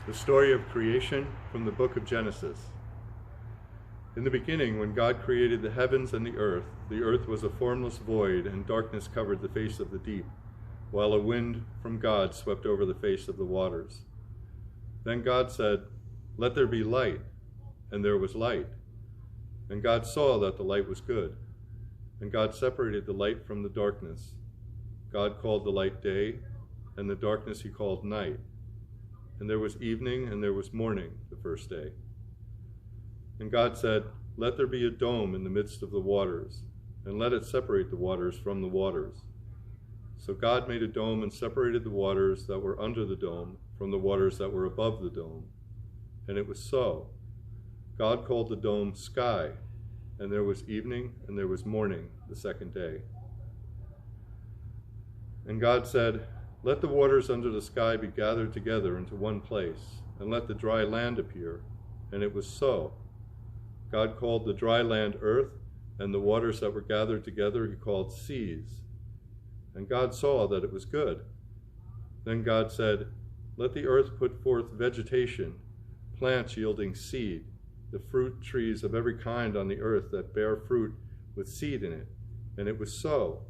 The story of creation from the book of Genesis. In the beginning, when God created the heavens and the earth was a formless void, and darkness covered the face of the deep, while a wind from God swept over the face of the waters. Then God said, "Let there be light," and there was light. And God saw that the light was good. And God separated the light from the darkness. God called the light day, and the darkness he called night. And there was evening and there was morning the first day. And God said, "Let there be a dome in the midst of the waters, and let it separate the waters from the waters." So God made a dome and separated the waters that were under the dome from the waters that were above the dome. And it was so. God called the dome sky, and there was evening and there was morning the second day. And God said, "Let the waters under the sky be gathered together into one place, and let the dry land appear." And it was so. God called the dry land earth, and the waters that were gathered together he called seas. And God saw that it was good. Then God said, "Let the earth put forth vegetation, plants yielding seed, the fruit trees of every kind on the earth that bear fruit with seed in it." And it was so.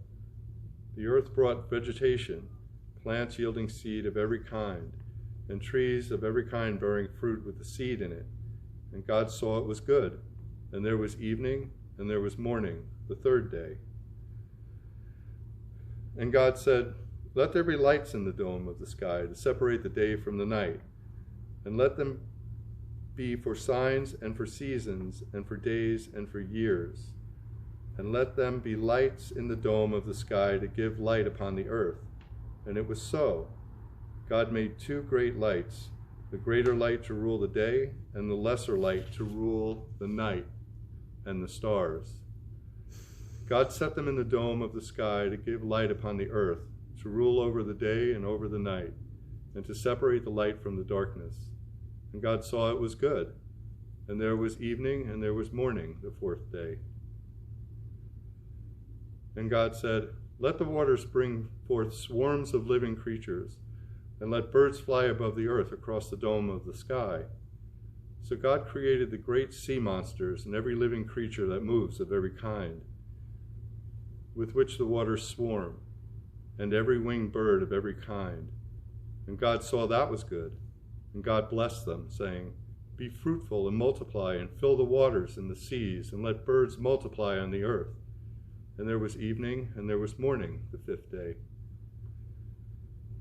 The earth brought vegetation, plants yielding seed of every kind, and trees of every kind bearing fruit with the seed in it. And God saw it was good. And there was evening, and there was morning, the third day. And God said, "Let there be lights in the dome of the sky to separate the day from the night, and let them be for signs and for seasons and for days and for years. And let them be lights in the dome of the sky to give light upon the earth." And it was so. God made two great lights, the greater light to rule the day, and the lesser light to rule the night and the stars. God set them in the dome of the sky to give light upon the earth, to rule over the day and over the night, and to separate the light from the darkness. And God saw it was good. And there was evening and there was morning the fourth day. And God said, "Let the waters bring forth swarms of living creatures, and let birds fly above the earth across the dome of the sky." So God created the great sea monsters and every living creature that moves of every kind, with which the waters swarm, and every winged bird of every kind. And God saw that was good. And God blessed them, saying, "Be fruitful and multiply, and fill the waters and the seas, and let birds multiply on the earth." And there was evening and there was morning the fifth day.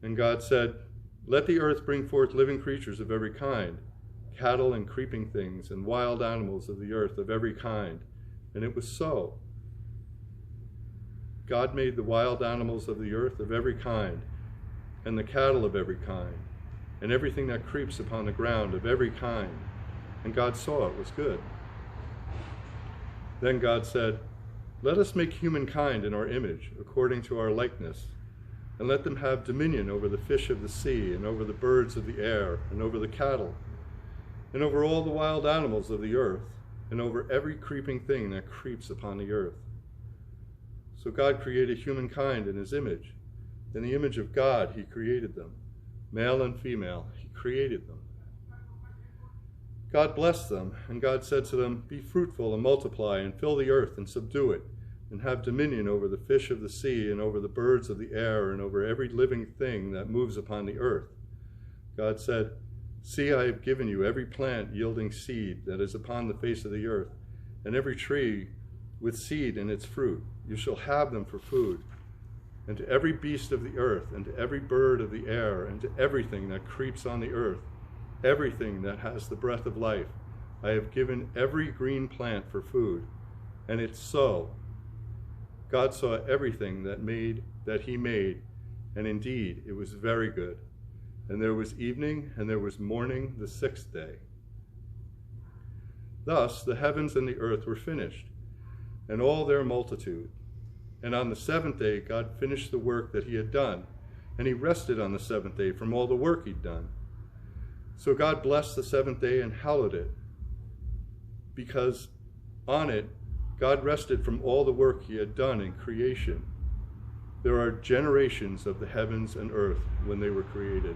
And God said, "Let the earth bring forth living creatures of every kind, cattle and creeping things, and wild animals of the earth of every kind." And it was so. God made the wild animals of the earth of every kind, and the cattle of every kind, and everything that creeps upon the ground of every kind. And God saw it was good. Then God said, "Let us make humankind in our image, according to our likeness, and let them have dominion over the fish of the sea, and over the birds of the air, and over the cattle, and over all the wild animals of the earth, and over every creeping thing that creeps upon the earth." So God created humankind in his image. In the image of God he created them. Male and female he created them. God blessed them, and God said to them, "Be fruitful and multiply, and fill the earth and subdue it, and have dominion over the fish of the sea, and over the birds of the air, and over every living thing that moves upon the earth." God said, "See, I have given you every plant yielding seed that is upon the face of the earth, and every tree with seed in its fruit. You shall have them for food. And to every beast of the earth, and to every bird of the air, and to everything that creeps on the earth, everything that has the breath of life, I have given every green plant for food." And it's so. God saw everything that he made, and indeed it was very good. And there was evening and there was morning the sixth day. Thus the heavens and the earth were finished, and all their multitude. And on the seventh day God finished the work that he had done, and he rested on the seventh day from all the work he'd done. So God blessed the seventh day and hallowed it, because on it God rested from all the work he had done in creation. There are generations of the heavens and earth when they were created.